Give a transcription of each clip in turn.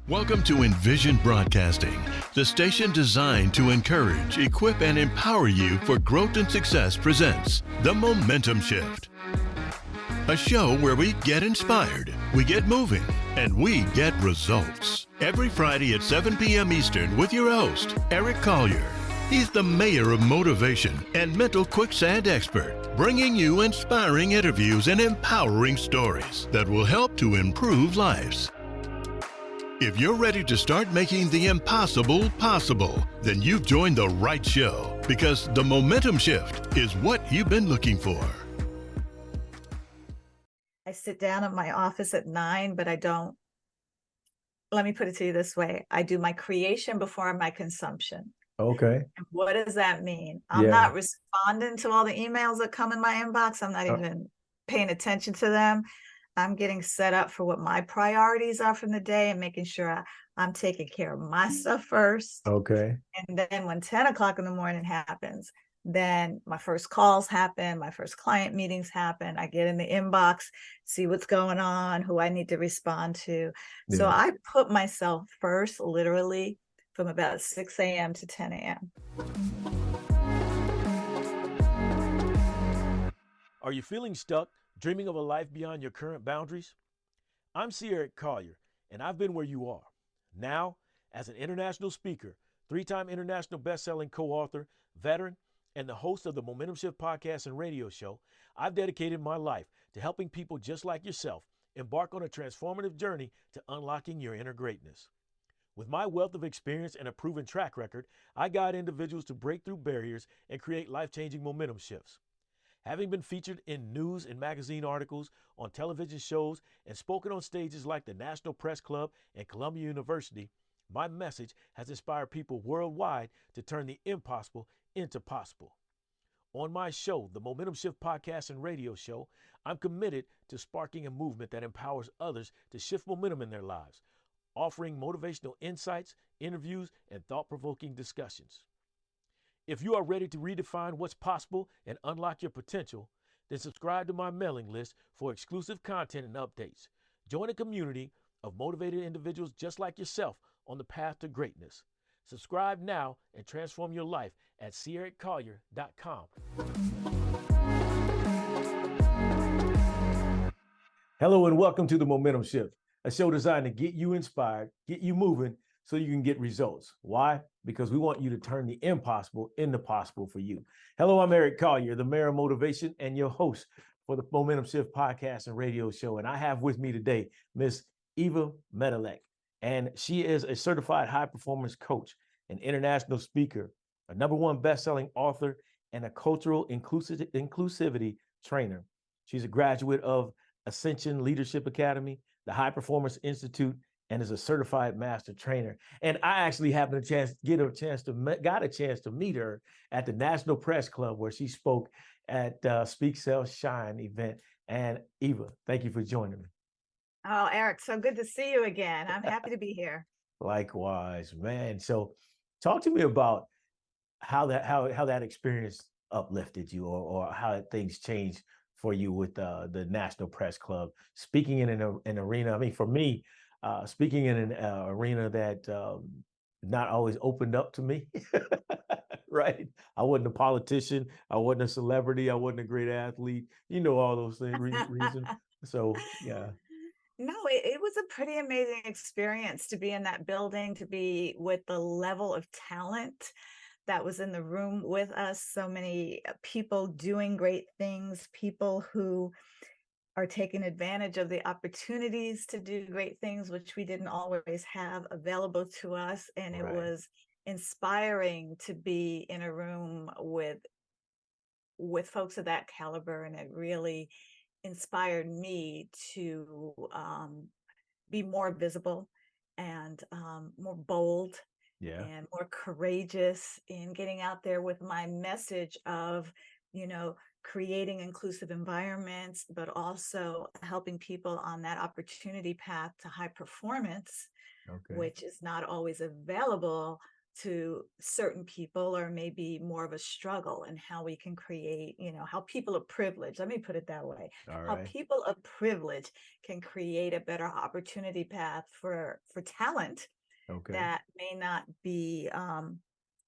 Welcome to Envision Broadcasting, the station designed to encourage, equip, and empower you for growth and success presents The Momentum Shift. A show where we get inspired, we get moving, and we get results. Every Friday at 7 p.m. Eastern with your host, Eric Collier. He's the mayor of motivation and mental quicksand expert, bringing you inspiring interviews and empowering stories that will help to improve lives. If you're ready to start making the impossible possible, then you've joined the right show, because the momentum shift is what you've been looking for. I sit down at my office at 9, but I don't. Let me put it to you this way. I do my creation before my consumption. Okay. And what does that mean? I'm not responding to all the emails that come in my inbox. I'm not even paying attention to them. I'm getting set up for what my priorities are from the day and making sure I'm taking care of my stuff first. Okay. And then when 10 o'clock in the morning happens, then my first calls happen, my first client meetings happen. I get in the inbox, see what's going on, who I need to respond to. Yeah. So I put myself first, literally, from about 6 a.m. to 10 a.m. Are you feeling stuck, dreaming of a life beyond your current boundaries? I'm Eric Collier, and I've been where you are. Now, as an international speaker, 3-time international best-selling co-author, veteran, and the host of the Momentum Shift podcast and radio show, I've dedicated my life to helping people just like yourself embark on a transformative journey to unlocking your inner greatness. With my wealth of experience and a proven track record, I guide individuals to break through barriers and create life-changing momentum shifts. Having been featured in news and magazine articles, on television shows, and spoken on stages like the National Press Club and Columbia University, my message has inspired people worldwide to turn the impossible into possible. On my show, the Momentum Shift podcast and radio show, I'm committed to sparking a movement that empowers others to shift momentum in their lives, offering motivational insights, interviews, and thought-provoking discussions. If you are ready to redefine what's possible and unlock your potential, then subscribe to my mailing list for exclusive content and updates. Join a community of motivated individuals just like yourself on the path to greatness. Subscribe now and transform your life at CericCollier.com. Hello and welcome to the Momentum Shift, a show designed to get you inspired, get you moving, so you can get results. Why? Because we want you to turn the impossible into possible for you. Hello, I'm Eric Collier, the mayor of motivation and your host for the Momentum Shift podcast and radio show. And I have with me today, Miss Eva Medilek. And she is a certified high performance coach, an international speaker, a #1 bestselling author, and a cultural inclusivity trainer. She's a graduate of Ascension Leadership Academy, the High Performance Institute, and is a certified master trainer. And I actually got a chance to meet her at the National Press Club, where she spoke at Speak, Sell, Shine event. And Eva, thank you for joining me. Oh, Eric, so good to see you again. I'm happy to be here. Likewise, man. So talk to me about how that experience uplifted you, or how things changed for you with the National Press Club, speaking in an arena. I mean, for me, speaking in an arena that not always opened up to me, right? I wasn't a politician. I wasn't a celebrity. I wasn't a great athlete. You know, all those things, reason. So, yeah. No, it was a pretty amazing experience to be in that building, to be with the level of talent that was in the room with us. So many people doing great things, people who are taking advantage of the opportunities to do great things, which we didn't always have available to us. And it was inspiring to be in a room with folks of that caliber. And it really inspired me to be more visible and more bold and more courageous in getting out there with my message of, creating inclusive environments, but also helping people on that opportunity path to high performance, which is not always available to certain people, or maybe more of a struggle, and how we can create, how people of privilege, let me put it that way, All how right. people of privilege can create a better opportunity path for talent Okay. that may not be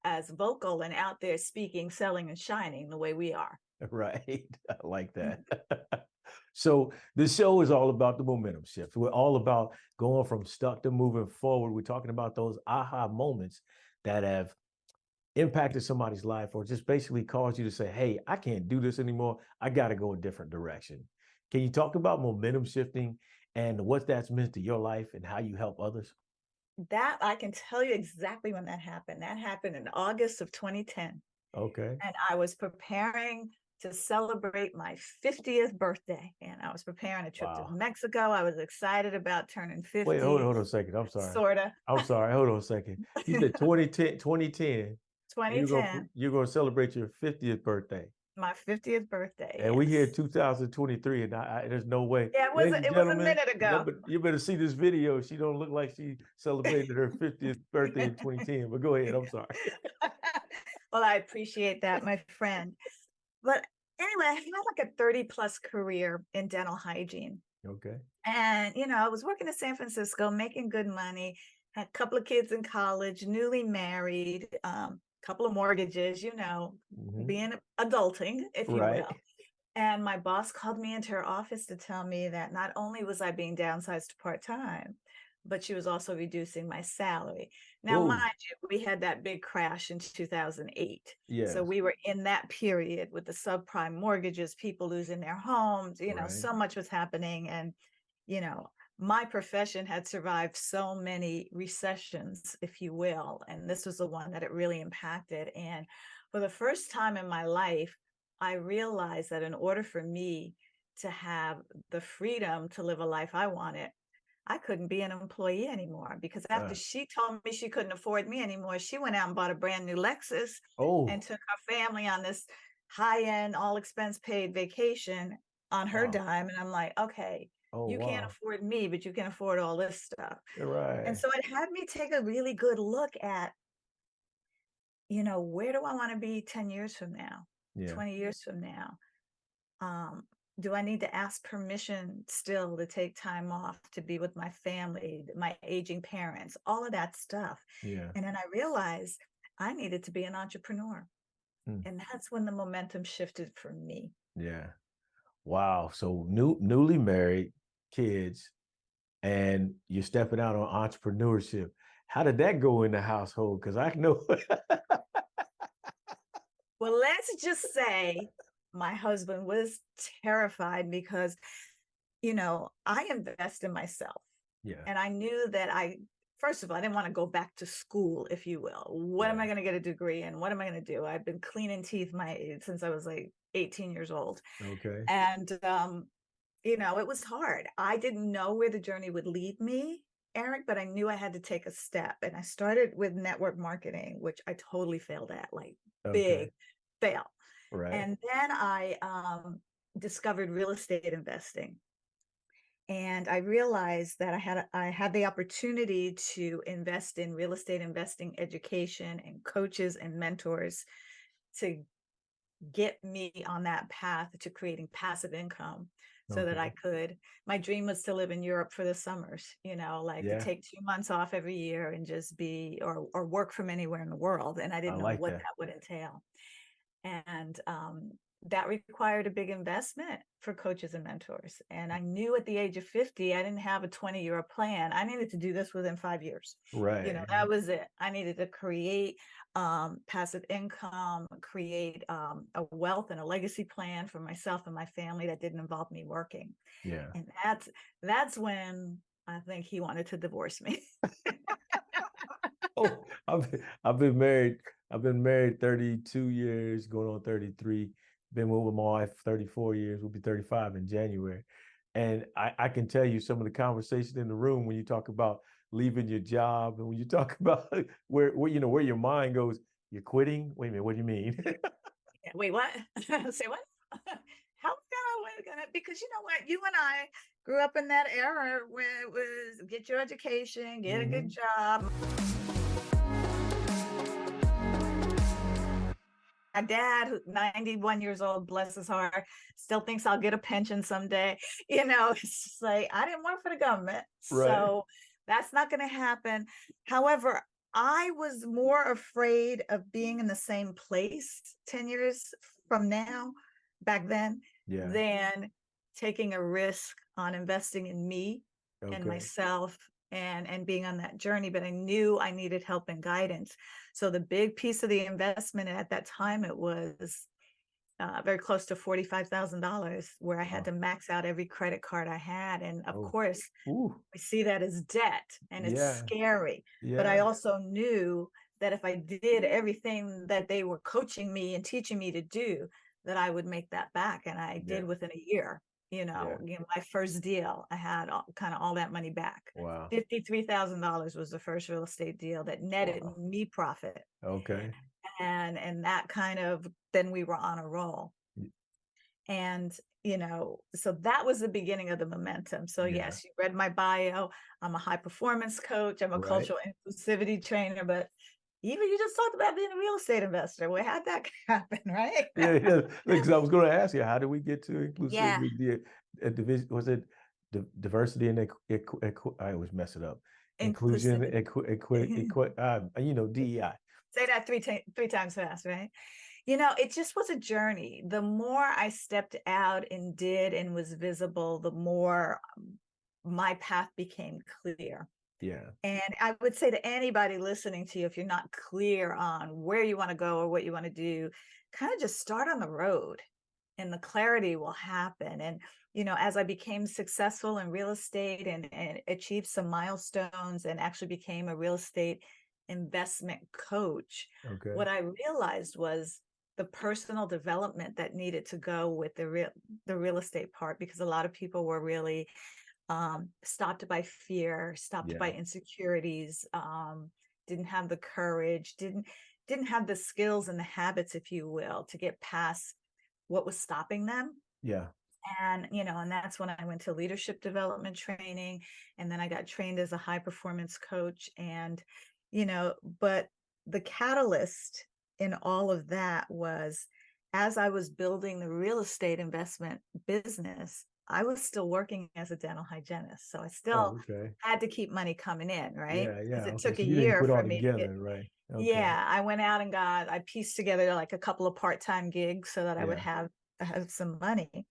as vocal and out there speaking, selling, and shining the way we are. Right. I like that. So this show is all about the momentum shift. We're all about going from stuck to moving forward. We're talking about those aha moments that have impacted somebody's life, or just basically caused you to say, hey, I can't do this anymore. I got to go a different direction. Can you talk about momentum shifting and what that's meant to your life and how you help others? That I can tell you exactly when that happened. That happened in August of 2010. Okay. And I was preparing to celebrate my 50th birthday. And I was preparing a trip to Wow. Mexico. I was excited about turning 50. Wait, hold on a second. I'm sorry. Sorta. I'm sorry. Hold on a second. You said 2010. 2010, You're gonna celebrate your 50th birthday. my 50th birthday. And we here in Yes. 2023, and there's no way. Yeah, Ladies and it was a gentlemen, minute ago. you better see this video. She don't look like she celebrated her 50th birthday in 2010. But go ahead. I'm sorry. Well, I appreciate that, my friend. But anyway, I had like a 30+ career in dental hygiene. Okay. And, I was working in San Francisco, making good money, had a couple of kids in college, newly married, couple of mortgages, Mhm. being adulting, if you Right. will. And my boss called me into her office to tell me that not only was I being downsized to part-time, but she was also reducing my salary. Now, Whoa. mind you, we had that big crash in 2008. Yes. So we were in that period with the subprime mortgages, people losing their homes, Right. so much was happening. And, my profession had survived so many recessions, if you will. And this was the one that it really impacted. And for the first time in my life, I realized that in order for me to have the freedom to live a life I wanted, I couldn't be an employee anymore, because after she told me she couldn't afford me anymore, she went out and bought a brand new Lexus and took her family on this high-end, all expense paid vacation on her Wow. dime. And I'm like, okay, Oh, you can't wow. afford me, but you can afford all this stuff. Right. And so it had me take a really good look at, where do I want to be 10 years from now, Yeah. 20 years from now? Do I need to ask permission still to take time off to be with my family, my aging parents, all of that stuff? Yeah. And then I realized I needed to be an entrepreneur. Hmm. And that's when the momentum shifted for me. Yeah. Wow. So newly married, kids, and you're stepping out on entrepreneurship. How did that go in the household? Because I know. Well, let's just say my husband was terrified because, I invest in myself. Yeah. And I knew that first of all, I didn't want to go back to school, if you will. What am I going to get a degree in? What am I going to do? I've been cleaning teeth since I was like 18 years old. Okay. And, it was hard. I didn't know where the journey would lead me, Eric, but I knew I had to take a step. And I started with network marketing, which I totally failed at, like big fail. Right. And then I discovered real estate investing. And I realized that I had the opportunity to invest in real estate investing education and coaches and mentors to get me on that path to creating passive income, so that I could, my dream was to live in Europe for the summers, to take 2 months off every year and just be, or work from anywhere in the world. And I didn't know what that would entail. And that required a big investment for coaches and mentors. And I knew at the age of 50, I didn't have a 20-year plan. I needed to do this within 5 years. Right. That was it. I needed to create passive income, create a wealth and a legacy plan for myself and my family that didn't involve me working. Yeah. And that's when I think he wanted to divorce me. Oh, I've been married. I've been married 32 years, going on 33. Been with my wife 34 years. We'll be 35 in January. And I can tell you some of the conversation in the room when you talk about leaving your job, and when you talk about where your mind goes, you're quitting. Wait a minute, what do you mean? Wait, what? Say what? How we're gonna, because you know what, you and I grew up in that era where it was get your education, get a good job. My dad, who's 91 years old, bless his heart, still thinks I'll get a pension someday. It's just like, I didn't work for the government. Right. So that's not going to happen. However, I was more afraid of being in the same place 10 years from now, back then, Yeah. than taking a risk on investing in me and myself and being on that journey. But I knew I needed help and guidance. So the big piece of the investment at that time, it was very close to $45,000, where I had to max out every credit card I had. And of course, Ooh. we see that as debt, and it's scary. But I also knew that if I did everything that they were coaching me and teaching me to do, that I would make that back. And I did within a year. My first deal, I had kind of all that money back. Wow. $53,000 was the first real estate deal that netted me profit. Okay. And that kind of, then we were on a roll. And, so that was the beginning of the momentum. So yes, you read my bio. I'm a high performance coach. I'm a cultural inclusivity trainer, but even you just talked about being a real estate investor. Well, how'd that happen, right? Yeah. Because I was going to ask you, how did we get to inclusivity? Yeah. Division, was it diversity and I always mess it up. Inclusion, DEI. Say that three times fast, right? It just was a journey. The more I stepped out and did and was visible, the more my path became clear. Yeah. And I would say to anybody listening to you, if you're not clear on where you want to go or what you want to do, kind of just start on the road and the clarity will happen. And, as I became successful in real estate and achieved some milestones and actually became a real estate investment coach, what I realized was the personal development that needed to go with the real estate part, because a lot of people were really stopped by fear, stopped by insecurities, didn't have the courage, didn't have the skills and the habits, if you will, to get past what was stopping them. Yeah. And, and that's when I went to leadership development training, and then I got trained as a high performance coach. And, but the catalyst in all of that was, as I was building the real estate investment business, I was still working as a dental hygienist. So I still had to keep money coming in, right? Yeah. Because it Okay. took So a you didn't year quit for me. altogether, right? Okay. Yeah, I went out and I pieced together like a couple of part-time gigs so that I would have some money.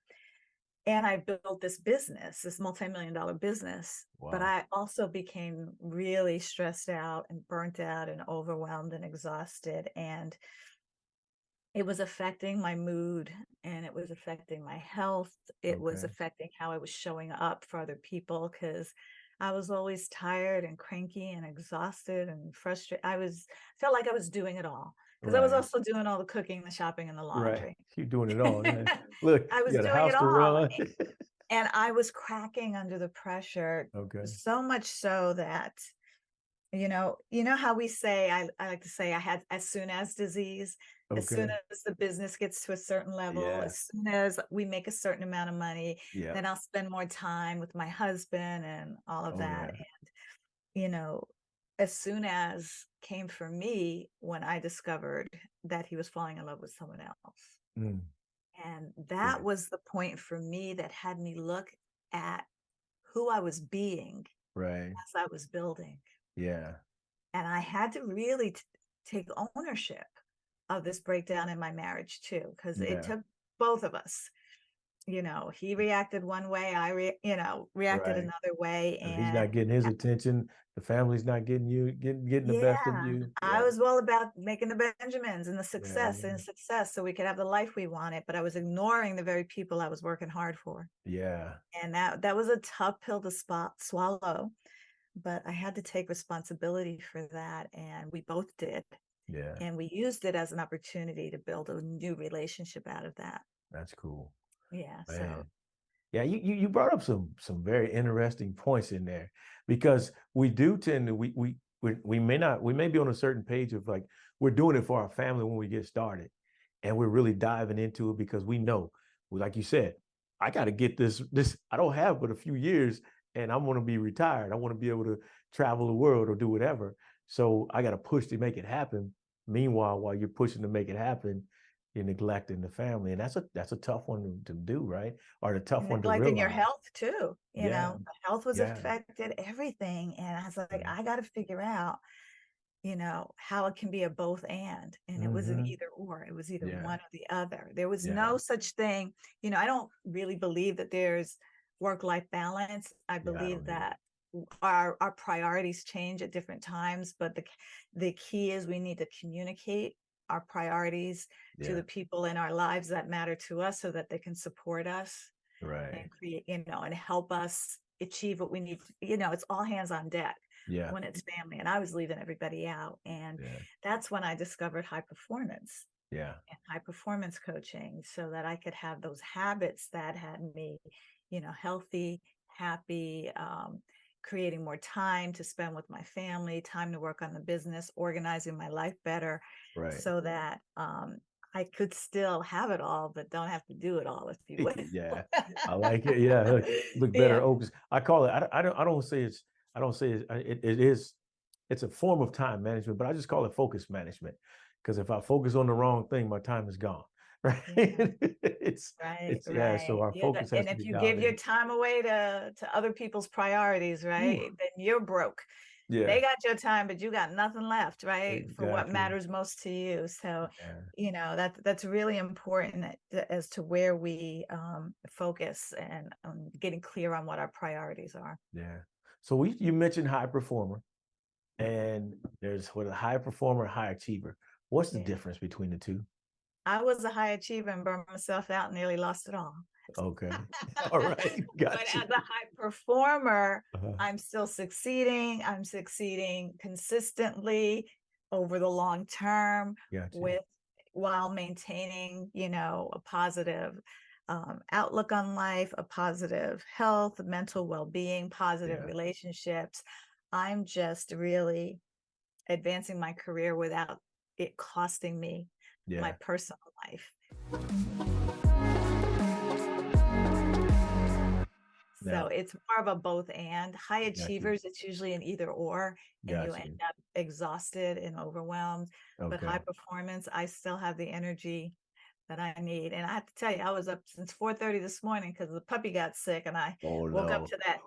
And I built this business, this multi-million-dollar business. Wow. But I also became really stressed out and burnt out and overwhelmed and exhausted. And it was affecting my mood, and it was affecting my health. It was affecting how I was showing up for other people, because I was always tired and cranky and exhausted and frustrated. Felt like I was doing it all, because I was also doing all the cooking, the shopping, and the laundry. Right. You're doing it all. Look, I was you got a doing house it to all. run. And I was cracking under the pressure. So much so that, how we say, I like to say I had as soon as disease. As soon as the business gets to a certain level, as soon as we make a certain amount of money, then I'll spend more time with my husband and all of that. And, as soon as came for me when I discovered that he was falling in love with someone else. And that was the point for me that had me look at who I was being as I was building. Yeah. And I had to really take ownership of this breakdown in my marriage too, because it took both of us. He reacted one way, I reacted another way, and he's not getting his attention. The family's not getting the best of you. I was all about making the Benjamins and the success so we could have the life we wanted, but I was ignoring the very people I was working hard for. Yeah. And that was a tough pill to swallow, but I had to take responsibility for that, and we both did. Yeah. And we used it as an opportunity to build a new relationship out of that. That's cool. Yeah. Man. So yeah, you brought up some very interesting points in there, because we do tend to we may be on a certain page of like, we're doing it for our family when we get started, and we're really diving into it because we know, like you said, I got to get this I don't have but a few years, and I'm going to be retired. I want to be able to travel the world or do whatever. So I got to push to make it happen. Meanwhile, while you're pushing to make it happen, you're neglecting the family, and that's a tough one to do, right? Or the tough one to Neglecting your realize. health too. You Yeah, know, the health was yeah, affected, everything. And I was like, yeah. I got to figure out, you know, how it can be a both and. And it was an Mm-hmm. either or. It was either Yeah, one or the other. There was yeah, no such thing. You know, I don't really believe that there's work-life balance. I yeah. I believe don't either. that our priorities change at different times, but the key is we need to communicate our priorities to Yeah, the people in our lives that matter to us so that they can support us and right. create, you know, and help us achieve what we need to, you know, it's all hands on deck Yeah, when it's family. And I was leaving everybody out. And yeah, that's when I discovered high performance yeah, and high performance coaching so that I could have those habits that had me, you know, healthy, happy, creating more time to spend with my family, time to work on the business, organizing my life better right. so that I could still have it all, but don't have to do it all, if you will. Yeah, I like it. Yeah, look better. Yeah. Opens. I call it. I don't say it's. I don't say it's, it is. It's a form of time management, but I just call it focus management. Because if I focus on the wrong thing, my time is gone. Right. Yeah. it's Right, yeah. So right. our Yeah, focus has and to if be you dialed give your in. time away to other people's priorities, Ooh, right, then you're broke. yeah, They got your time, but you got nothing left, right, for what exactly. matters most to you. So, Yeah, you know, that's really important as to where we focus and getting clear on what our priorities are. yeah. So you mentioned high performer, and there's what a high performer, high achiever. What's the Yeah. difference between the two? I was a high achiever and burned myself out and nearly lost it all. Okay. All right. But Gotcha. as a high performer, Uh-huh. I'm still succeeding. I'm succeeding consistently over the long term Gotcha. while maintaining, you know, a positive outlook on life, a positive health, mental well-being, positive Yeah. relationships. I'm just really advancing my career without it costing me my Yeah. personal life. So Now, it's more of a both and. High got you. achievers, it's usually an either or, and you Got end you. up exhausted and overwhelmed. But Okay. high performance, I still have the energy that I need. And I have to tell you, I was up since 4:30 this morning because the puppy got sick, and I Oh woke up no. to that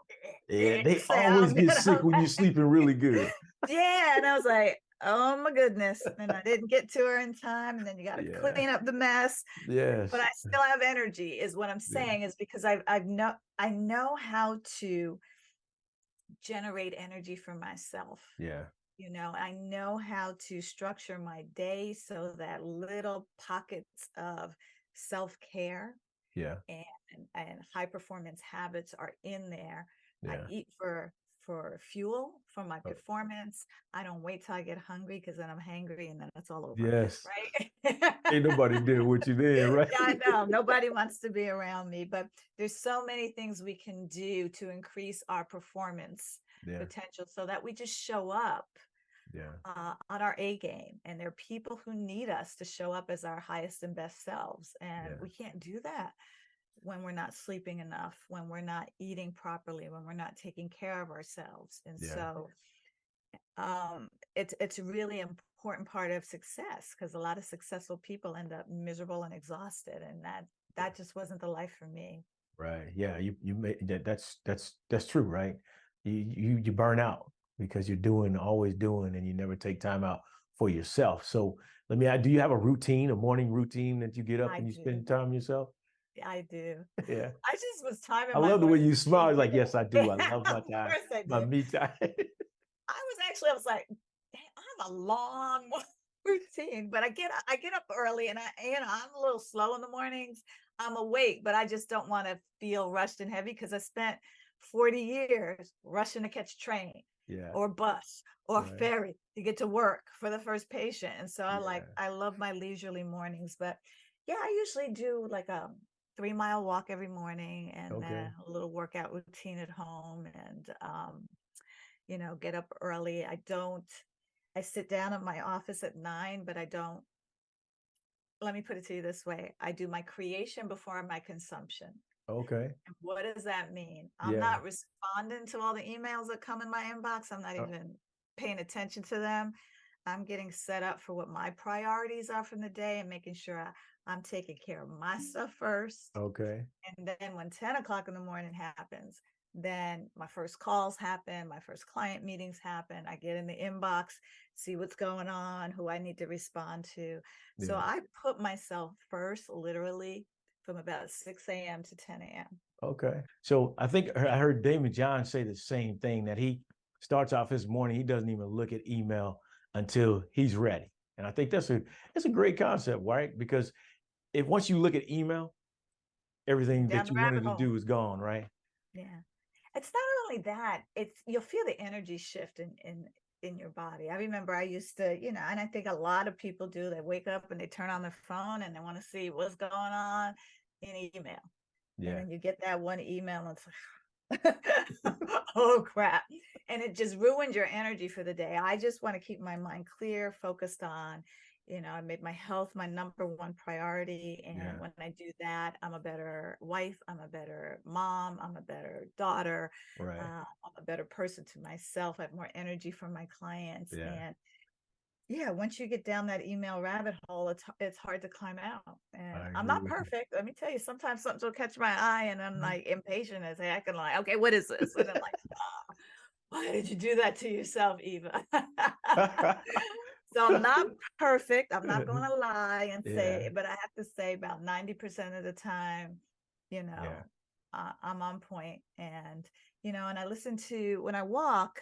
Yeah, they always sound. get You sick know? when you're sleeping really good. Yeah, and I was like, oh my goodness. And I didn't get to her in time, and then you got to Yeah. clean up the mess. But Yes. I still have energy, is what I'm Yeah. saying, is because I know how to generate energy for myself. Yeah. You know, I know how to structure my day so that little pockets of self-care Yeah. and high performance habits are in there. I Yeah. eat for fuel for my Oh, performance. I don't wait till I get hungry because then I'm hangry and then it's all over, yes. right? Ain't nobody there with you then, right? Yeah, I know. Nobody wants to be around me, but there's so many things we can do to increase our performance Yeah. potential so that we just show up Yeah. on our A game. And there are people who need us to show up as our highest and best selves. And Yeah. we can't do that when we're not sleeping enough, when we're not eating properly, when we're not taking care of ourselves. And Yeah. so it's a really important part of success, because a lot of successful people end up miserable and exhausted, and that just wasn't the life for me. Right. Yeah. You made that's true, right? You burn out because you're always doing, and you never take time out for yourself. So let me ask, do you have a morning routine that you get up I and you do. spend time yourself? I do. Yeah. I just was timing I my love the way morning you smile. It's like, routine. yes, I do. I Yeah, love my of time, course I my do. me time. I was like, "Dang, I have a long routine," but I get up early, and I'm a little slow in the mornings. I'm awake, but I just don't want to feel rushed and heavy because I spent 40 years rushing to catch a train Yeah. or bus or Right. ferry to get to work for the first patient. And so Yeah. I love my leisurely mornings, but yeah, I usually do like a 3-mile walk every morning and Okay. then a little workout routine at home, and you know, get up early. I sit down at my office at 9, but I don't, let me put it to you this way. I do my creation before my consumption. Okay. And what does that mean? I'm Yeah. not responding to all the emails that come in my inbox. I'm not Uh, even paying attention to them. I'm getting set up for what my priorities are from the day and making sure I'm taking care of my stuff first. Okay. And then when 10 o'clock in the morning happens, then my first calls happen, my first client meetings happen. I get in the inbox, see what's going on, who I need to respond to. So Yeah. I put myself first, literally from about 6 a.m. to 10 a.m. Okay. So I think I heard Damon John say the same thing, that he starts off his morning, he doesn't even look at email until he's ready. And I think that's a great concept, right? Because if once you look at email, everything Down that the you rabbit wanted to hole. do is gone, right? Yeah. It's not only that, it's you'll feel the energy shift in your body. I remember I used to, and I think a lot of people do, they wake up and they turn on their phone and they want to see what's going on in email. And Yeah. then you get that one email and it's like, oh crap. And it just ruins your energy for the day. I just want to keep my mind clear, focused on, I made my health my number one priority. And Yeah. when I do that, I'm a better wife, I'm a better mom, I'm a better daughter, Right. I'm a better person to myself. I have more energy for my clients. Yeah. And yeah, once you get down that email rabbit hole, it's hard to climb out. And I I'm agree not with you. perfect. Let me tell you, sometimes something will catch my eye and I'm like impatient and say, I can like, okay, what is this? And I'm like, why did you do that to yourself, Eva? So I'm not perfect. I'm not going to lie and Yeah. say, but I have to say about 90% of the time, Yeah. I'm on point. And, and I listen to, when I walk,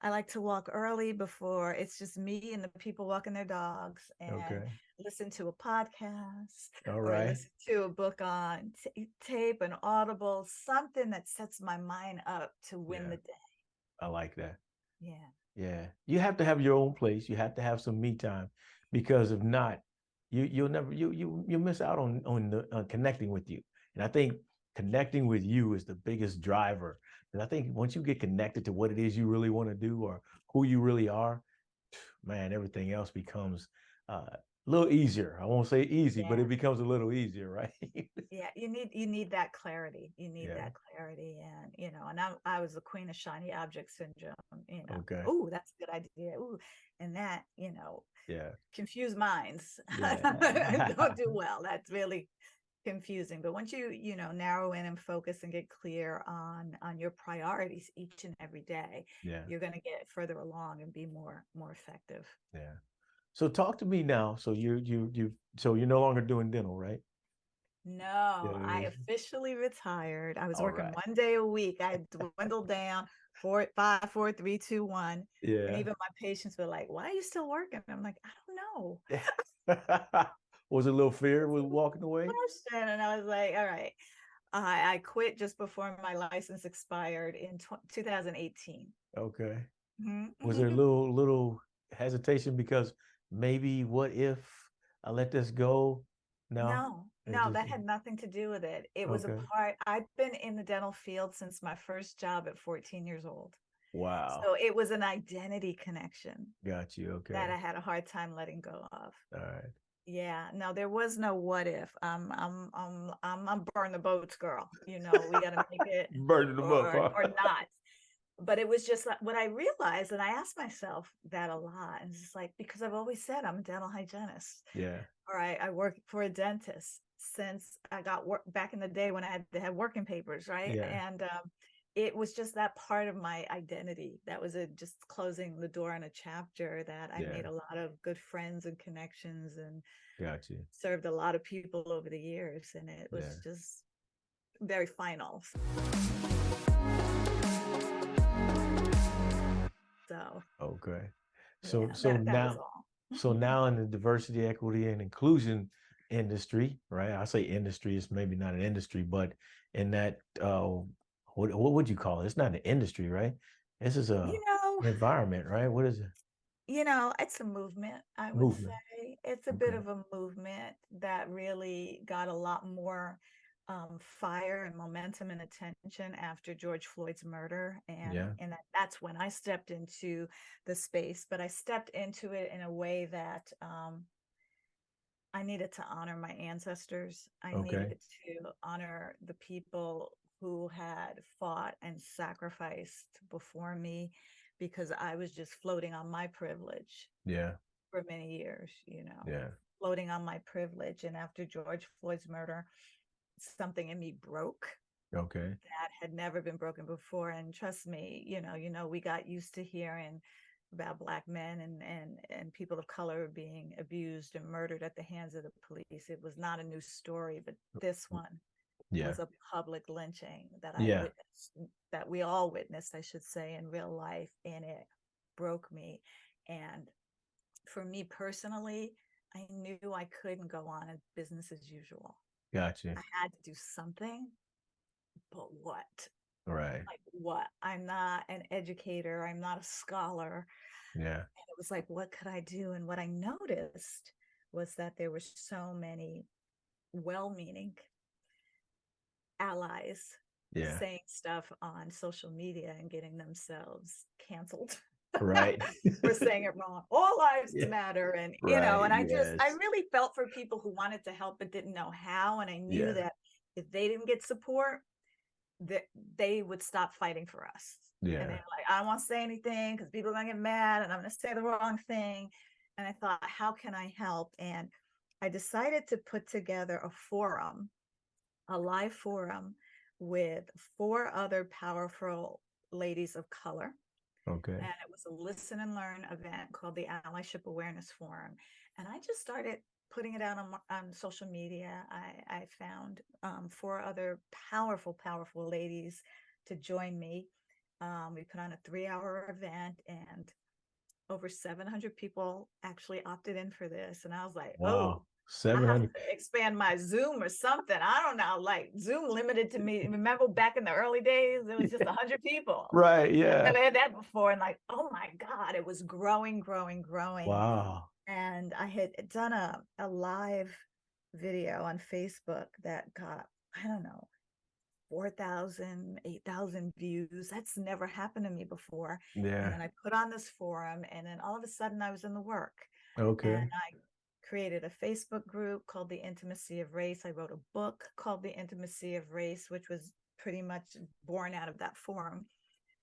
I like to walk early before it's just me and the people walking their dogs, and Okay. listen to a podcast All or right. listen to a book on tape, an Audible, something that sets my mind up to win Yeah. the day. I like that. Yeah. Yeah. You have to have your own place. You have to have some me time, because if not, you'll never you miss out on connecting with you. And I think connecting with you is the biggest driver. And I think once you get connected to what it is you really want to do or who you really are, man, everything else becomes a little easier. I won't say easy, but Yeah. it becomes a little easier, right? Yeah, you need that clarity. You need Yeah. that clarity. And and I was the queen of shiny object syndrome. Okay. Oh, that's a good idea. Ooh, and that, Yeah. confused minds Yeah. don't do well. That's really confusing. But once you narrow in and focus and get clear on your priorities each and every day, Yeah. you're going to get further along and be more effective. Yeah. So talk to me now. So so you're no longer doing dental, right? No, I Yeah. officially retired. I was All working right. 1 day a week. I had dwindled down 4, 5, 4, 3, 2, 1. And Yeah. even my patients were like, "Why are you still working?" I'm like, "I don't know." Was it a little fear That's with a good walking away? question. And I was like, "All right." I quit just before my license expired in 2018. Okay. Mhm. Was there a little hesitation because maybe what if I let this go? No. It No, just that had nothing to do with it. It was a okay. part, I've been in the dental field since my first job at 14 years old. Wow. So it was an identity connection Got you. that Okay. I had a hard time letting go of. All right. Yeah, no, there was no what if. I'm burn the boats, girl. We got to make it Burning them up, huh? or not. But it was just like what I realized, and I asked myself that a lot. And it's just like, because I've always said I'm a dental hygienist, Yeah. or I work for a dentist since I got work back in the day when I had to have working papers, right? Yeah. And it was just that part of my identity. That was just closing the door on a chapter that I Yeah. made a lot of good friends and connections and Got you. served a lot of people over the years. And it was Yeah. just very final. So Okay. So yeah, so that was now all. so now in the diversity, equity, and inclusion industry, right? I say industry, it's maybe not an industry, but in that what would you call it? It's not an industry, right? This is You an know, environment, right? What is it? it's a movement, I would Movement. say. It's a bit Okay. of a movement that really got a lot more fire and momentum and attention after George Floyd's murder. And, Yeah. that's when I stepped into the space, but I stepped into it in a way that I needed to honor my ancestors. I Okay. needed to honor the people who had fought and sacrificed before me because I was just floating on my privilege Yeah. for many years. Yeah. floating on my privilege. And after George Floyd's murder, something in me broke. Okay. That had never been broken before. And trust me, we got used to hearing about Black men and people of color being abused and murdered at the hands of the police. It was not a new story, but this one was a public lynching that I witnessed, that we all witnessed, I should say, in real life. And it broke me. And for me personally, I knew I couldn't go on as business as usual. Gotcha. I had to do something, but what? Right. Like what? I'm not an educator. I'm not a scholar. Yeah. And it was like, what could I do? And what I noticed was that there were so many well-meaning allies saying stuff on social media and getting themselves canceled. Right. For saying it wrong. All lives matter. And, and I really felt for people who wanted to help but didn't know how. And I knew that if they didn't get support, that they would stop fighting for us. Yeah. And they're like, I don't want to say anything because people are going to get mad and I'm going to say the wrong thing. And I thought, how can I help? And I decided to put together a forum, a live forum with 4 other powerful ladies of color. Okay. And it was a listen and learn event called the Allyship Awareness Forum. And I just started putting it out on social media. I found 4 other powerful ladies to join me. We put on a 3-hour event and over 700 people actually opted in for this. And I was like, wow. 700. I have to expand my Zoom or something. I don't know, like Zoom limited to me. Remember back in the early days, it was just 100 people. Right. Yeah. I've never had that before. And like, oh my God, it was growing. Wow. And I had done a live video on Facebook that got, I don't know, 4,000, 8,000 views. That's never happened to me before. Yeah. And then I put on this forum and then all of a sudden I was in the work. Okay. And I created a Facebook group called The Intimacy of Race. I wrote a book called The Intimacy of Race, which was pretty much born out of that forum,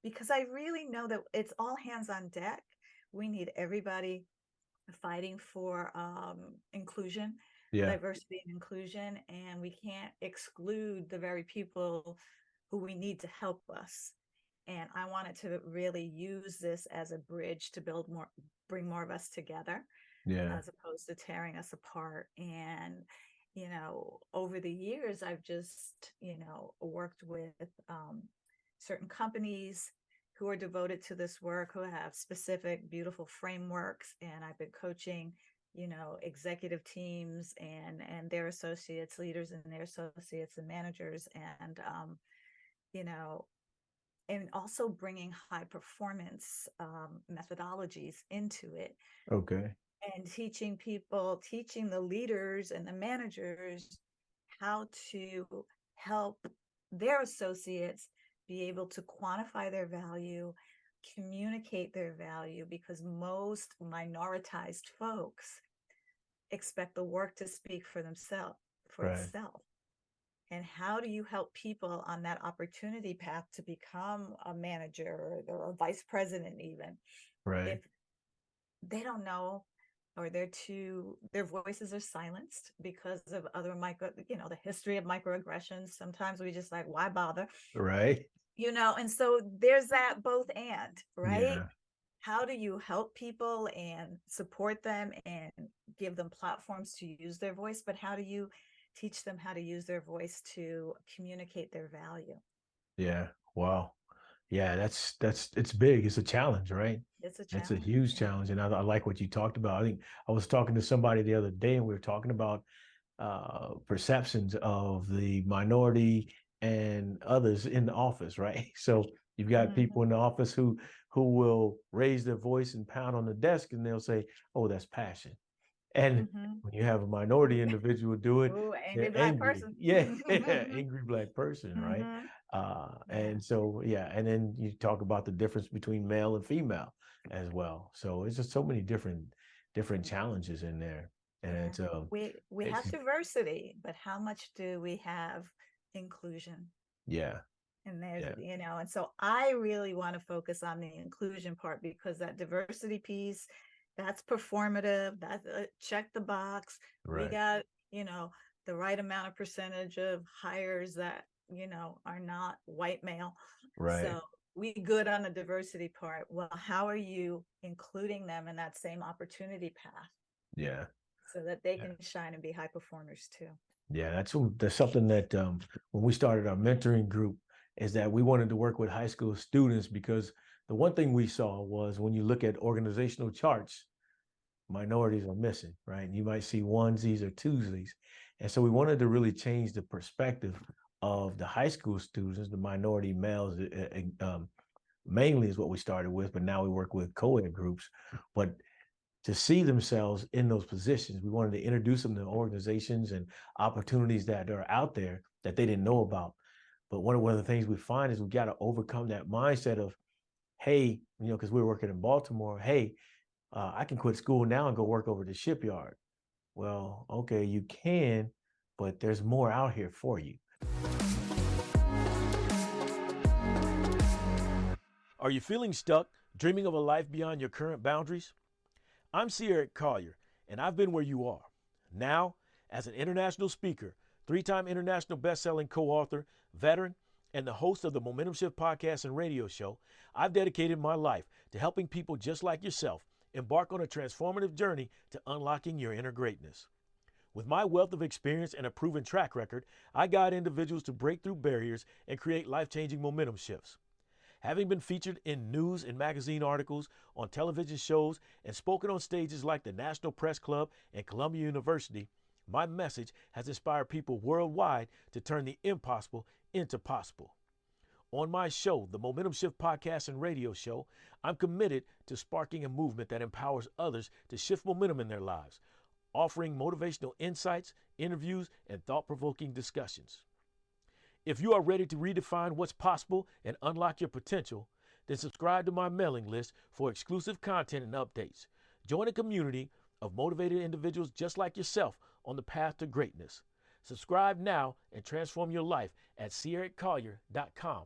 because I really know that it's all hands on deck. We need everybody fighting for inclusion, diversity and inclusion, and we can't exclude the very people who we need to help us. And I wanted to really use this as a bridge to bring more of us together. As opposed to tearing us apart. And, over the years, I've just, worked with certain companies who are devoted to this work, who have specific, beautiful frameworks. And I've been coaching, executive teams and their associates, leaders and their associates and managers. And, and also bringing high performance methodologies into it. Okay. And teaching the leaders and the managers how to help their associates be able to quantify their value, communicate their value, because most minoritized folks expect the work to speak for themselves, itself. And how do you help people on that opportunity path to become a manager or a vice president even? Right. If they don't know, or their voices are silenced because of other the history of microaggressions. Sometimes we just like, why bother? Right. And so there's that both and, right? Yeah. How do you help people and support them and give them platforms to use their voice? But how do you teach them how to use their voice to communicate their value? Yeah. Wow. Yeah, it's big. It's a challenge, right? It's a challenge. It's a huge challenge. And I like what you talked about. I think I was talking to somebody the other day and we were talking about perceptions of the minority and others in the office, right? So you've got people in the office who will raise their voice and pound on the desk and they'll say, oh, that's passion. And when you have a minority individual do it, angry black person. Yeah, angry black person, right? And so, and then you talk about the difference between male and female as well. So it's just so many different challenges in there. And it's we have diversity, but how much do we have inclusion? Yeah. And there's, and so I really want to focus on the inclusion part, because that diversity piece that's performative. That's check the box. We Right. got, the right amount of percentage of hires that, are not white male. Right. So we good on the diversity part. Well, how are you including them in that same opportunity path Yeah. so that they Yeah. can shine and be high performers too? Yeah, that's something that when we started our mentoring group is that we wanted to work with high school students because the one thing we saw was when you look at organizational charts, minorities are missing, right? And you might see onesies or twosies. And so we wanted to really change the perspective of the high school students, the minority males, mainly is what we started with, but now we work with co-ed groups. But to see themselves in those positions, we wanted to introduce them to organizations and opportunities that are out there that they didn't know about. But one of the things we find is we got to overcome that mindset of, hey, because we're working in Baltimore, hey, I can quit school now and go work over at the shipyard. Well, okay, you can, but there's more out here for you. Are you feeling stuck, dreaming of a life beyond your current boundaries? I'm Eric Collier, and I've been where you are. Now, as an international speaker, 3-time international best-selling co-author, veteran, and the host of the Momentum Shift podcast and radio show, I've dedicated my life to helping people just like yourself embark on a transformative journey to unlocking your inner greatness. With my wealth of experience and a proven track record, I guide individuals to break through barriers and create life-changing momentum shifts. Having been featured in news and magazine articles, on television shows, and spoken on stages like the National Press Club and Columbia University, my message has inspired people worldwide to turn the impossible into possible. On my show, the Momentum Shift podcast and radio show, I'm committed to sparking a movement that empowers others to shift momentum in their lives, offering motivational insights, interviews, and thought-provoking discussions. If you are ready to redefine what's possible and unlock your potential, then subscribe to my mailing list for exclusive content and updates. Join a community of motivated individuals just like yourself on the path to greatness. Subscribe now and transform your life at CericCollier.com.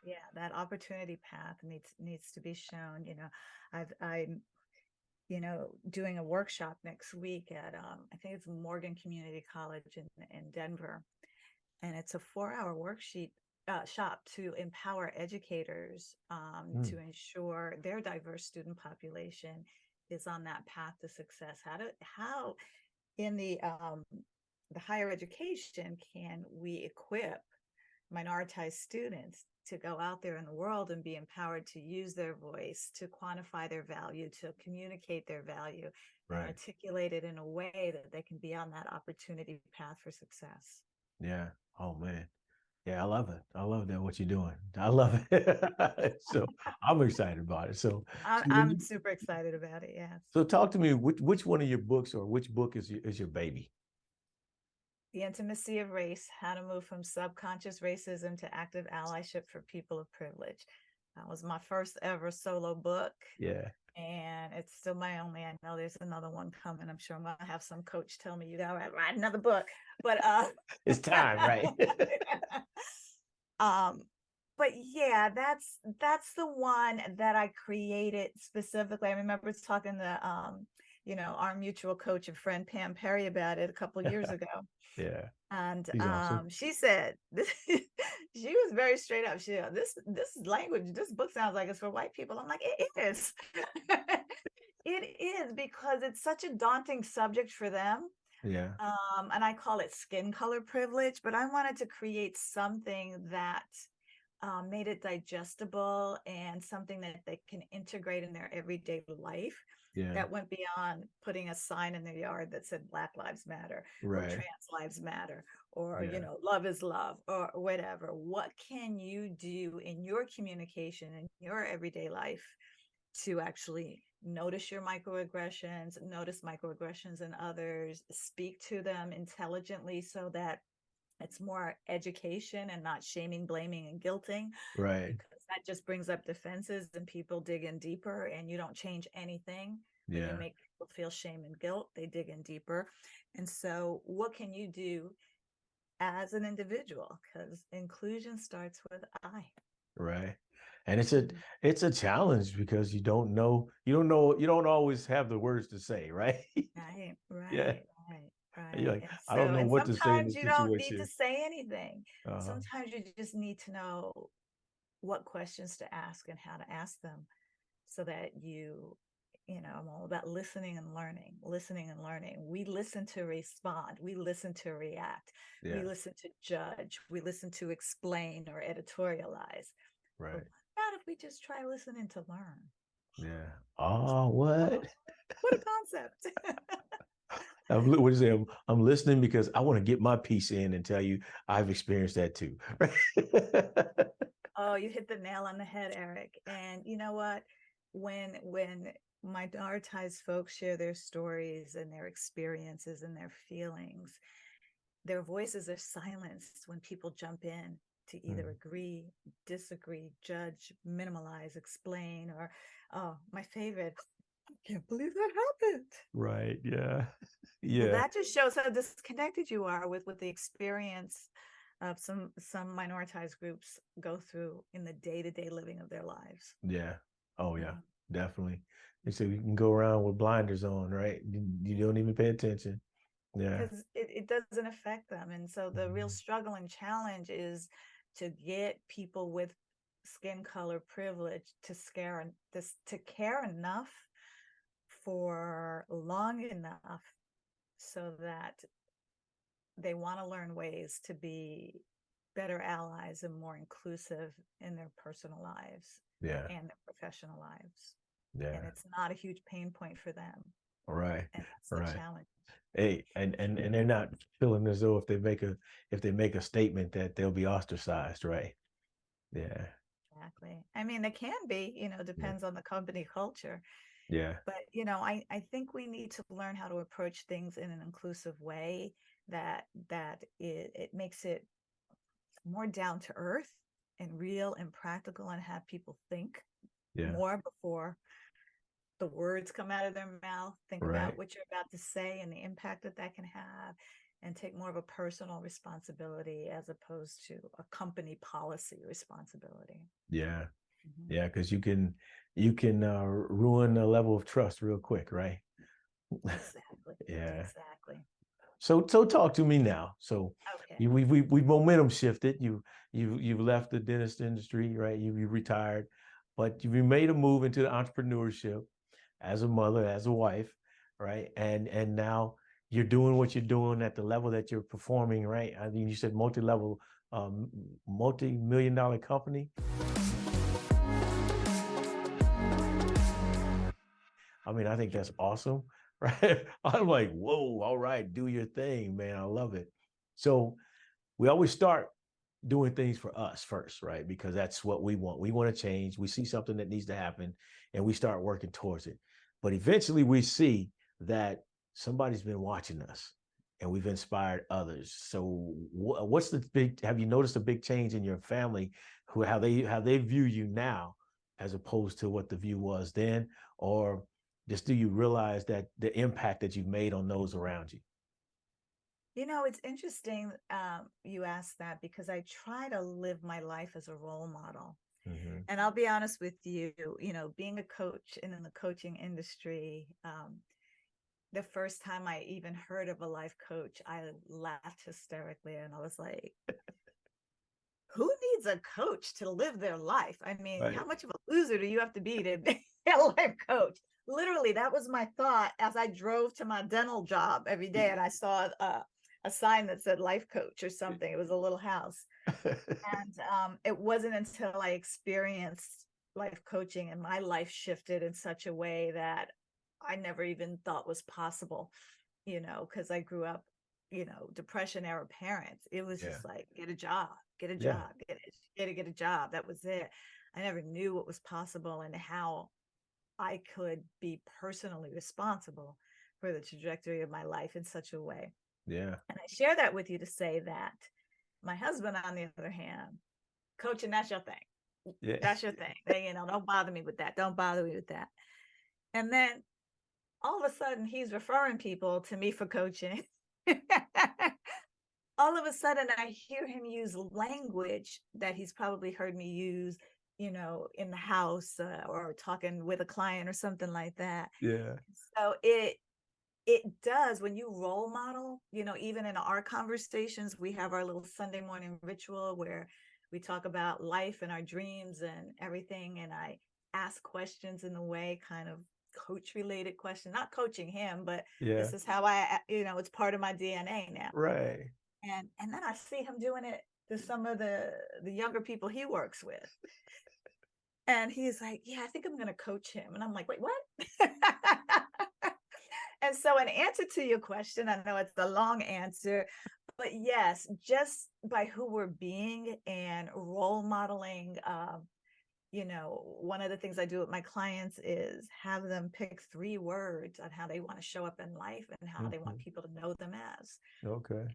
Yeah, that opportunity path needs to be shown. I'm doing a workshop next week at I think it's Morgan Community College in Denver, and it's a 4-hour shop to empower educators to ensure their diverse student population is on that path to success. How in the higher education can we equip minoritized students to go out there in the world and be empowered to use their voice, to quantify their value, to communicate their value, and articulate it in a way that they can be on that opportunity path for success. Yeah. Oh, man. Yeah, I love it. I love that, what you're doing. I love it. So I'm excited about it. So I'm super excited about it. Yes. So talk to me, which one of your books or which book is your baby? The Intimacy of Race, How to Move from Subconscious Racism to Active Allyship for People of Privilege. That was my first ever solo book. Yeah. And it's still my only. I know there's another one coming. I'm sure I'm going to have some coach tell me you got to write another book. But it's time, right? But yeah, that's the one that I created specifically. I remember talking to our mutual coach and friend Pam Perry about it a couple of years ago. Yeah. And awesome. she said this, she was very straight up. She this language, this book sounds like it's for white people. I'm like, it is. It is, because it's such a daunting subject for them. Yeah. And I call it skin color privilege, but I wanted to create something that made it digestible and something that they can integrate in their everyday life. Yeah. That went beyond putting a sign in their yard that said Black Lives Matter, or trans lives matter, or love is love, or whatever. What can you do in your communication, in your everyday life, to actually notice your microaggressions, notice microaggressions in others, speak to them intelligently so that it's more education and not shaming, blaming, and guilting. Right. Because that just brings up defenses and people dig in deeper, and you don't change anything. When you make people feel shame and guilt, they dig in deeper. And so what can you do as an individual? Because inclusion starts with I. Right. And it's a challenge because you don't always have the words to say, right? Right, Yeah. right, And you're right. like, And I don't so, know and what to say in sometimes this you don't need to situation. say anything. Uh-huh. Sometimes you just need to know what questions to ask and how to ask them so that I'm all about listening and learning, listening and learning. We listen to respond. We listen to react. We Yeah. listen to judge. We listen to explain or editorialize. But Right. what about if we just try listening to learn? Yeah. Oh, what? What a concept. What is it? I'm listening because I want to get my piece in and tell you I've experienced that too. Oh, you hit the nail on the head, Eric. And you know what? When minoritized folks share their stories and their experiences and their feelings, their voices are silenced when people jump in to either agree, disagree, judge, minimalize, explain, or, oh, my favorite, I can't believe that happened. Right. Yeah. Well, Yeah. that just shows how disconnected you are with the experience of some minoritized groups go through in the day-to-day living of their lives. Yeah. Oh yeah. Mhm. Definitely. They say you can go around with blinders on, right? You don't even pay attention. Yeah. Because it doesn't affect them. And so the real struggle and challenge is to get people with skin color privilege to care enough for long enough so that they want to learn ways to be better allies and more inclusive in their personal lives Yeah. and their professional lives. Yeah. And it's not a huge pain point for them. Right. And that's the Right. challenge. Hey, and they're not feeling as though if they make a statement that they'll be ostracized, right? Yeah. Exactly. I mean, it can be, Yeah. depends on the company culture. Yeah. But, I think we need to learn how to approach things in an inclusive way that it makes it more down to earth and real and practical and have people think Yeah. more before the words come out of their mouth. Think Right. about what you're about to say and the impact that can have, and take more of a personal responsibility as opposed to a company policy responsibility. Yeah. Mhm. Yeah. Because you can ruin a level of trust real quick, right? Exactly. Yeah. Exactly. So talk to me now. So Okay. we momentum shifted. You've left the dentist industry, right? You retired, but you made a move into the entrepreneurship as a mother, as a wife, right? And now you're doing what you're doing at the level that you're performing, right? I mean, you said multi-level, multi-million-dollar company. I mean, I think that's awesome, right? I'm like, whoa, all right, do your thing, man. I love it. So we always start doing things for us first, right? Because that's what we want. We want to change. We see something that needs to happen and we start working towards it. But eventually we see that somebody's been watching us and we've inspired others. So have you noticed a big change in your family, how they view you now as opposed to what the view was then? Or just do you realize that the impact that you've made on those around you? It's interesting you asked that because I try to live my life as a role model. Mm-hmm. And I'll be honest with you, being a coach and in the coaching industry, the first time I even heard of a life coach, I laughed hysterically and I was like, who needs a coach to live their life? I mean, Right. how much of a loser do you have to be to be a life coach? Literally, that was my thought as I drove to my dental job every day and I saw a sign that said life coach or something. It was a little house. And it wasn't until I experienced life coaching and my life shifted in such a way that I never even thought was possible, because I grew up, depression era parents. It was Yeah. just like, get a job, get a Yeah. job, get a job. That was it. I never knew what was possible and how I could be personally responsible for the trajectory of my life in such a way. Yeah. And I share that with you to say that my husband, on the other hand, coaching, that's your thing. Yeah. That's your thing. Don't bother me with that. Don't bother me with that. And then all of a sudden he's referring people to me for coaching. All of a sudden I hear him use language that he's probably heard me use in the house or talking with a client or something like that. Yeah. So it does, when you role model, even in our conversations, we have our little Sunday morning ritual where we talk about life and our dreams and everything. And I ask questions in the way, kind of coach related question, not coaching him, but Yeah. this is how it's part of my DNA now. Right. And then I see him doing it to some of the younger people he works with. And he's like, yeah, I think I'm going to coach him. And I'm like, wait, what? And so in answer to your question, I know it's a long answer, but yes, just by who we're being and role modeling, one of the things I do with my clients is have them pick 3 words on how they want to show up in life and how they want people to know them as. Okay.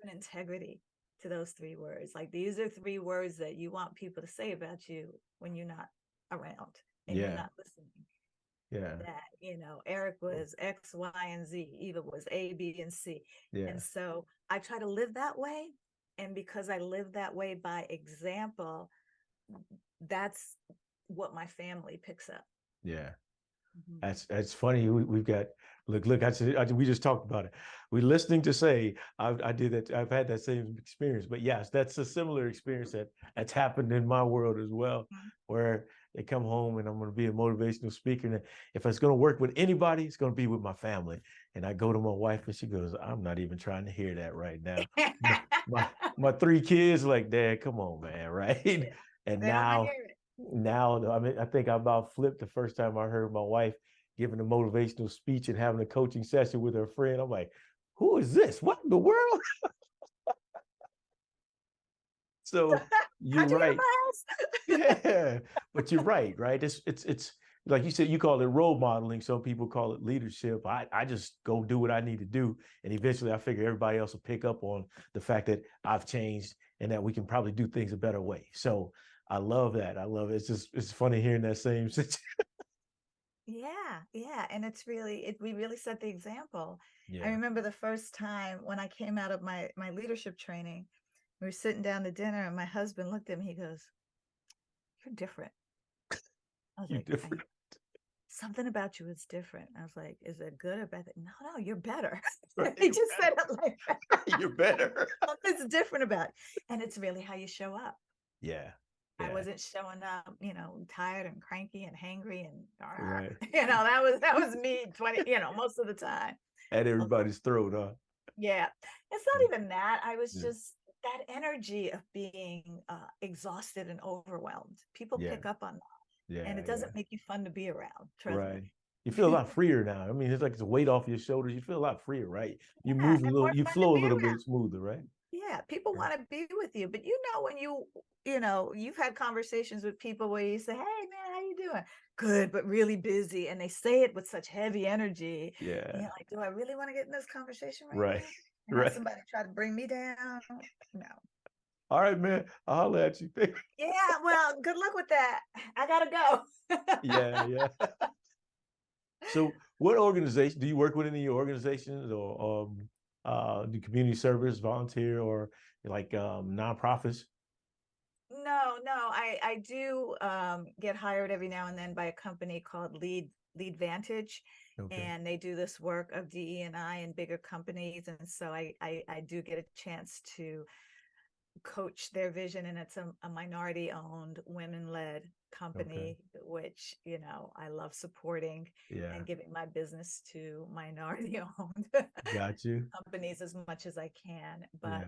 An integrity to those 3 words. Like, these are 3 words that you want people to say about you when you're not around and you're not listening. Yeah. That, Eric was X, Y, and Z. Eva was A, B, and C. Yeah. And so I try to live that way. And because I live that way by example, that's what my family picks up. Yeah. That's funny. We've got, look, we just talked about it. We're listening to say, I did that. I've had that same experience, but yes, that's a similar experience that's happened in my world as well, where they come home and I'm going to be a motivational speaker. And if it's going to work with anybody, it's going to be with my family. And I go to my wife and she goes, I'm not even trying to hear that right now. my 3 kids like, Dad, come on, man. Right. And now, I mean, I think I about flipped the first time I heard my wife giving a motivational speech and having a coaching session with her friend. I'm like, who is this? What in the world? So you're right. Yeah, but you're right, right? It's like you said, you call it role modeling. Some people call it leadership. I just go do what I need to do. And eventually I figure everybody else will pick up on the fact that I've changed and that we can probably do things a better way. So I love that. I love it. It's funny hearing that same situation. Yeah. And we really set the example. Yeah. I remember the first time when I came out of my leadership training, we were sitting down to dinner and my husband looked at me, he goes, you're different. I was like, different. Something about you is different. I was like, is it good or bad? No, you're better. Right, He just said it like that. You're better. Something's different about it. And it's really how you show up. Yeah. I wasn't showing up, tired and cranky and hangry and right. That was me 20, most of the time. At everybody's throat, huh? Yeah. It's not even that. I was just that energy of being exhausted and overwhelmed. People pick up on that. Yeah. And it doesn't make you fun to be around. Trust me. You feel a lot freer now. I mean, it's like it's a weight off your shoulders. You feel a lot freer, right? You move a little, you flow a little bit smoother, right? Yeah, people want to be with you, but when you've had conversations with people where you say, "Hey, man, how you doing?" Good, but really busy, and they say it with such heavy energy. Yeah, and you're like, do I really want to get in this conversation right now? Have somebody try to bring me down? No. All right, man. I'll holler at you. Yeah, well, good luck with that. I gotta go. Yeah. So, what organization do you work with? Any organizations or do community service, volunteer, or like nonprofits? No, I do get hired every now and then by a company called Lead Vantage, and they do this work of DE&I in bigger companies, and so I do get a chance to coach their vision, and it's a minority-owned, women-led company, which I love supporting and giving my business to minority-owned companies as much as I can. But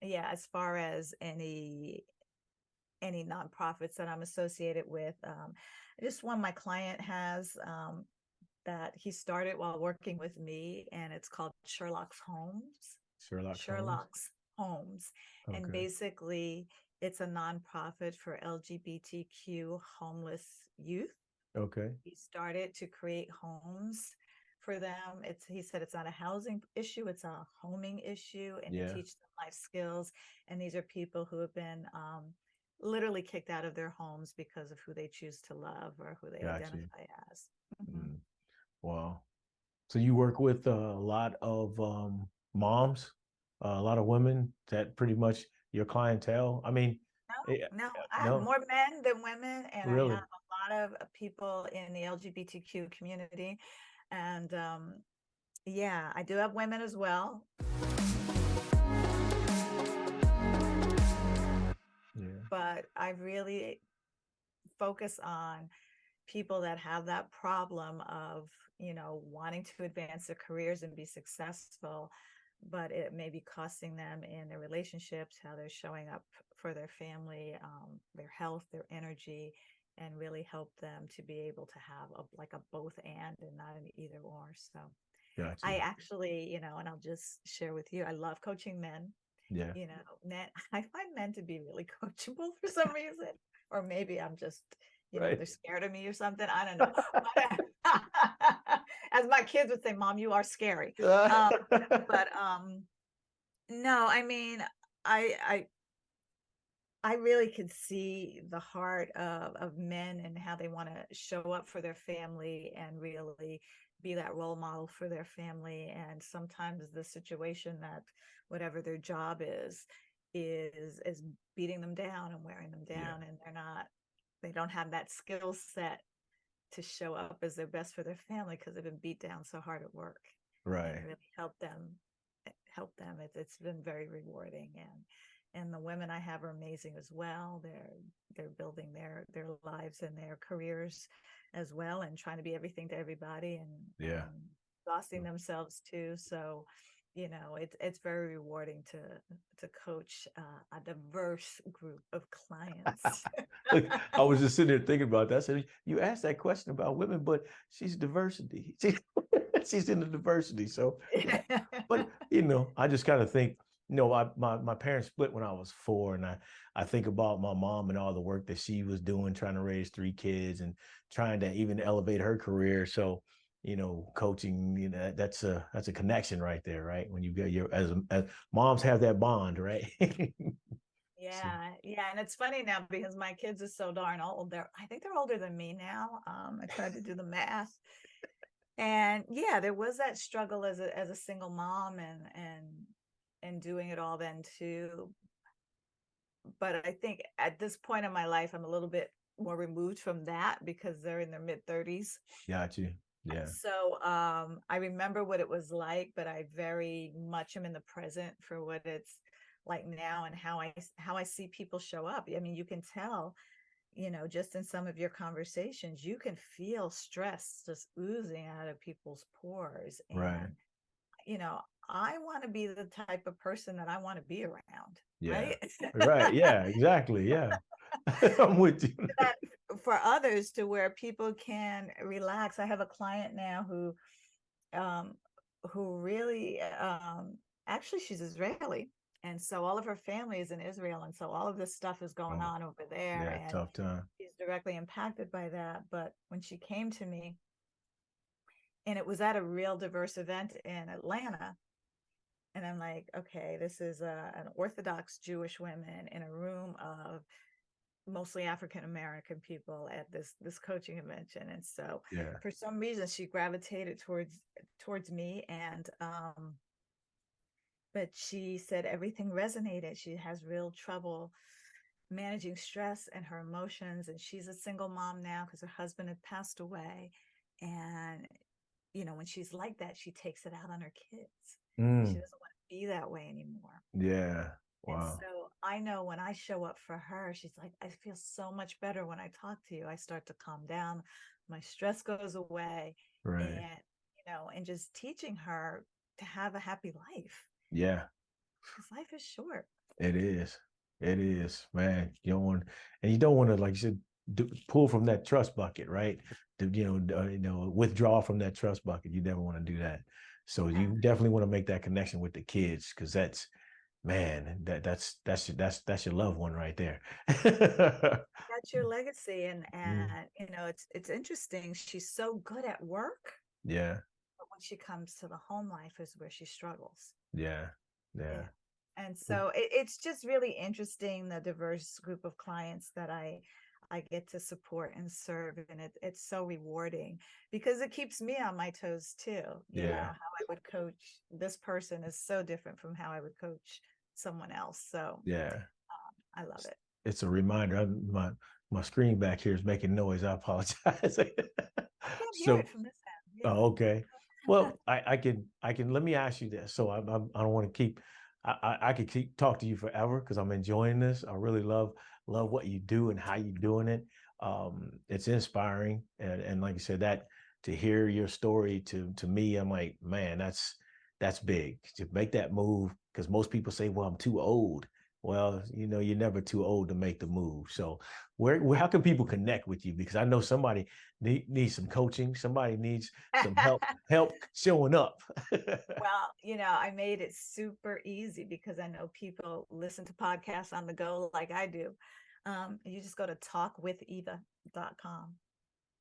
as far as any nonprofits that I'm associated with, just one my client has that he started while working with me, and it's called Sherlock's Homes. Sherlock's Homes. And basically it's a nonprofit for LGBTQ homeless youth. He started to create homes for them. He said it's not a housing issue, it's a homing issue, and you teach them life skills. And these are people who have been literally kicked out of their homes because of who they choose to love or who they identify as. Wow. So you work with a lot of moms, a lot of women that pretty much your clientele. I mean, No, I have No, more men than women, and I really. have a lot of people in the LGBTQ community. And yeah, I do have women as well. Yeah. But I really focus on people that have that problem of, wanting to advance their careers and be successful, but it may be costing them in their relationships, how they're showing up for their family, their health, their energy, and really help them to be able to have a both and not an either or. So Gotcha. I actually, and I'll just share with you, I love coaching men. Yeah. Men, I find men to be really coachable for some reason, or maybe I'm just, Right. they're scared of me or something. I don't know. But, as my kids would say, Mom, you are scary. But no, I mean, I I really could see the heart of men and how they want to show up for their family and really be that role model for their family. And sometimes the situation that whatever their job is beating them down and wearing them down, and they don't have that skill set to show up as their best for their family because they've been beat down so hard at work. Right. And really help them. It's been very rewarding. And the women I have are amazing as well. They're building their lives and their careers as well, and trying to be everything to everybody, and exhausting themselves too. So, it's very rewarding to coach a diverse group of clients. Look, I was just sitting there thinking about that. I said, you asked that question about women, but she's diversity. She's in the diversity. So, but I just kind of think, my parents split when I was 4, and I think about my mom and all the work that she was doing, trying to raise 3 kids and trying to even elevate her career. So, coaching, that's a connection right there, right? When you get as moms have that bond, right? Yeah. And it's funny now because my kids are so darn old. I think they're older than me now. I tried to do the math. And yeah, there was that struggle as a single mom and doing it all then too. But I think at this point in my life, I'm a little bit more removed from that because they're in their mid-30s. Got you. Yeah. So I remember what it was like, but I very much am in the present for what it's like now and how I see people show up. I mean, you can tell, just in some of your conversations, you can feel stress just oozing out of people's pores. Right. And, I want to be the type of person that I want to be around. Yeah. Right. Right. Yeah, exactly. Yeah. I'm with you. That for others to where people can relax. I have a client now who really actually she's Israeli, and so all of her family is in Israel, and so all of this stuff is going on over there, Yeah, and tough time. she's directly impacted by that. But when she came to me, and it was at a real diverse event in Atlanta, and I'm like, okay, this is an Orthodox Jewish women in a room of mostly African American people at this coaching convention. And so for some reason she gravitated towards me, and but she said everything resonated. She has real trouble managing stress and her emotions, and she's a single mom now because her husband had passed away. And when she's like that, she takes it out on her kids. She doesn't want to be that way anymore. Yeah. Wow. And so I know when I show up for her, she's like, I feel so much better when I talk to you. I start to calm down. My stress goes away. Right. And just teaching her to have a happy life. Yeah. Because life is short. It is. It is, man. You don't want to, like you said, pull from that trust bucket, right? Withdraw from that trust bucket. You never want to do that. So you definitely want to make that connection with the kids, because that's your loved one right there. That's your legacy. And it's interesting. She's so good at work. Yeah. But when she comes to the home life is where she struggles. Yeah. And so it's just really interesting, the diverse group of clients that I get to support and serve. And it's so rewarding because it keeps me on my toes too. How I would coach this person is so different from how I would coach someone else. So I love it. it's a reminder. My screen back here is making noise. I apologize. I can't hear it from this end. Yeah. Oh, okay. Well, I can. Let me ask you this. So I don't want to keep. I could keep talk to you forever because I'm enjoying this. I really love what you do and how you're doing it. It's inspiring, and like you said, that to hear your story to me, I'm like, man, that's big to make that move, because most people say, well, I'm too old. Well, you're never too old to make the move. So how can people connect with you? Because I know somebody needs some coaching. Somebody needs some help showing up. Well, I made it super easy because I know people listen to podcasts on the go like I do. You just go to talkwitheva.com.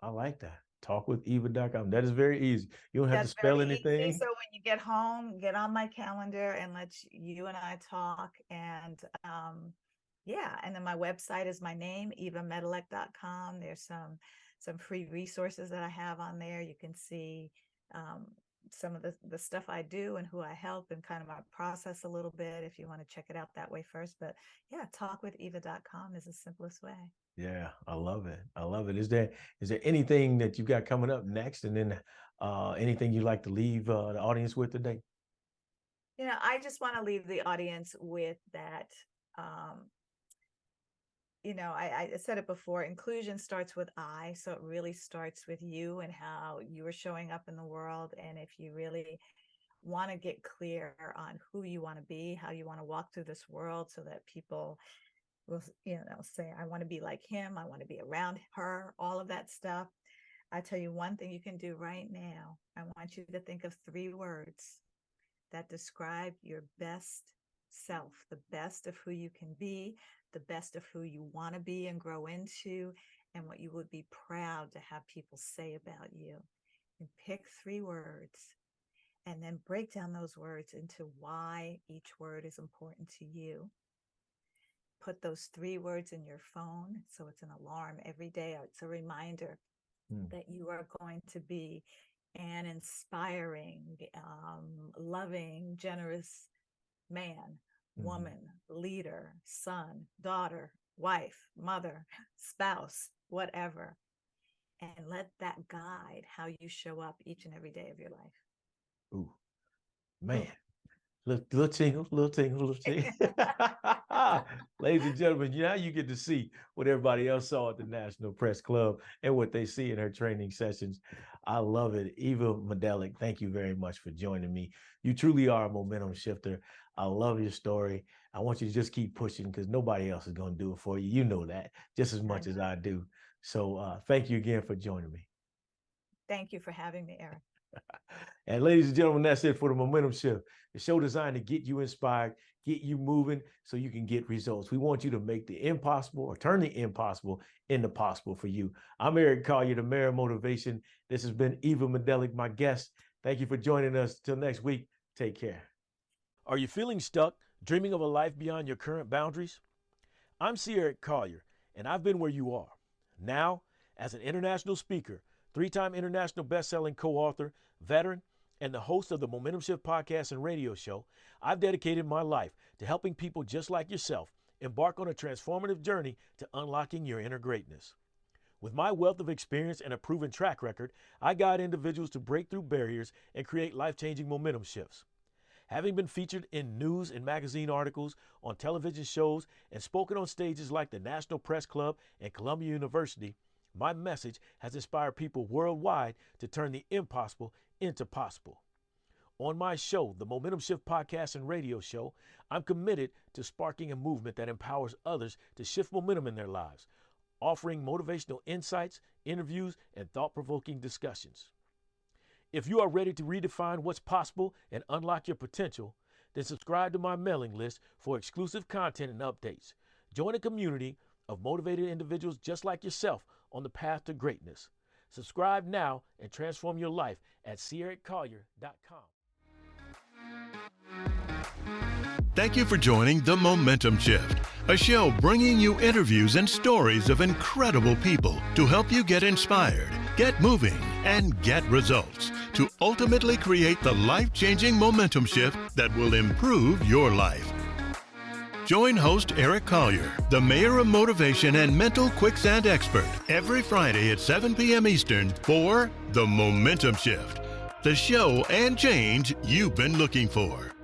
I like that. Talkwitheva.com. That is very easy. You don't have to spell anything. So when you get home, get on my calendar and let you and I talk. And and then my website is my name, evamedilek.com. There's some free resources that I have on there. You can see some of the stuff I do and who I help and kind of my process a little bit if you want to check it out that way first. But yeah, talkwitheva.com is the simplest way. Yeah, I love it. I love it. Is there anything that you got coming up next, and then anything you'd like to leave the audience with today? I just want to leave the audience with that. I said it before, inclusion starts with I. So it really starts with you and how you are showing up in the world. And if you really want to get clear on who you want to be, how you want to walk through this world so that people will, say, I want to be like him. I want to be around her, all of that stuff. I tell you one thing you can do right now. I want you to think of 3 words that describe your best self, the best of who you can be, the best of who you want to be and grow into, and what you would be proud to have people say about you. And pick 3 words and then break down those words into why each word is important to you. Put those 3 words in your phone so it's an alarm every day, or it's a reminder that you are going to be an inspiring, loving, generous man, woman, leader, son, daughter, wife, mother, spouse, whatever. And let that guide how you show up each and every day of your life. Ooh, man. Little tingle. Ladies and gentlemen, now you get to see what everybody else saw at the National Press Club and what they see in her training sessions. I love it. Eva Medilek, thank you very much for joining me. You truly are a momentum shifter. I love your story. I want you to just keep pushing because nobody else is going to do it for you. You know that just as much as I do. So thank you again for joining me. Thank you for having me, Eric. And ladies and gentlemen, that's it for the Momentum Shift, the show designed to get you inspired, get you moving so you can get results. We want you to make the impossible or turn the impossible into possible for you. I'm Eric Collier, the Mayor of Motivation. This has been Eva Medilek, my guest. Thank you for joining us. Till next week, take care. Are you feeling stuck, dreaming of a life beyond your current boundaries? I'm Eric Collier, and I've been where you are. Now, as an international speaker, 3-time international best-selling co-author, veteran, and the host of the Momentum Shift podcast and radio show, I've dedicated my life to helping people just like yourself embark on a transformative journey to unlocking your inner greatness. With my wealth of experience and a proven track record, I guide individuals to break through barriers and create life-changing momentum shifts. Having been featured in news and magazine articles, on television shows, and spoken on stages like the National Press Club and Columbia University, my message has inspired people worldwide to turn the impossible into possible. On my show, the Momentum Shift podcast and radio show, I'm committed to sparking a movement that empowers others to shift momentum in their lives, offering motivational insights, interviews, and thought-provoking discussions. If you are ready to redefine what's possible and unlock your potential, then subscribe to my mailing list for exclusive content and updates. Join a community of motivated individuals just like yourself on the path to greatness. Subscribe now and transform your life at CericCollier.com. Thank you for joining The Momentum Shift, a show bringing you interviews and stories of incredible people to help you get inspired, get moving, and get results to ultimately create the life-changing momentum shift that will improve your life. Join host Eric Collier, the mayor of motivation and mental quicksand expert, every Friday at 7 p.m. Eastern for The Momentum Shift, the show and change you've been looking for.